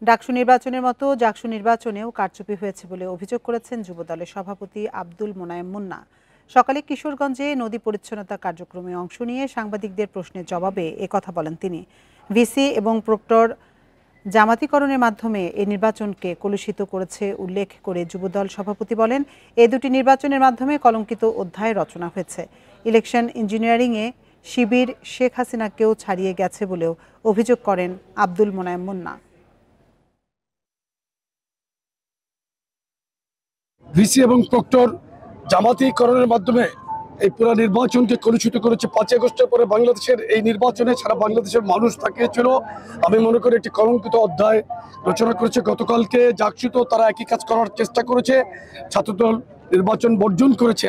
ডাকসু নির্বাচনের মতো জাকসু নির্বাচনেও কারচুপি হয়েছে বলে অভিযোগ করেছেন যুবদলের সভাপতি আব্দুল মোনায়েম মুন্না। সকালে কিশোরগঞ্জে নদী পরিচ্ছন্নতা কার্যক্রমে অংশ নিয়ে সাংবাদিকদের প্রশ্নের জবাবে একথা বলেন তিনি। ভিসি এবং প্রক্টর জামাতিকরণের মাধ্যমে এই নির্বাচনকে কলুষিত করেছে উল্লেখ করে যুবদল সভাপতি বলেন, এই দুটি নির্বাচনের মাধ্যমে কলঙ্কিত অধ্যায় রচনা হয়েছে। ইলেকশন ইঞ্জিনিয়ারিংয়ে শিবির শেখ হাসিনাকেও ছাড়িয়ে গেছে বলেও অভিযোগ করেন আব্দুল মোনায়েম মুন্না। ভিসি এবং প্রক্টর জামাতিকরণের মাধ্যমে এই পুরো নির্বাচনকে কলুষিত করেছে। 5 আগস্টের পরে বাংলাদেশের এই নির্বাচনে সারা বাংলাদেশের মানুষ তাকিয়েছিল। আমি মনে করি একটি কলঙ্কিত অধ্যায় রচনা করেছে। গতকালকে জাকসুতেও তারা একই কাজ করার চেষ্টা করেছে। ছাত্রদল নির্বাচন বর্জন করেছে।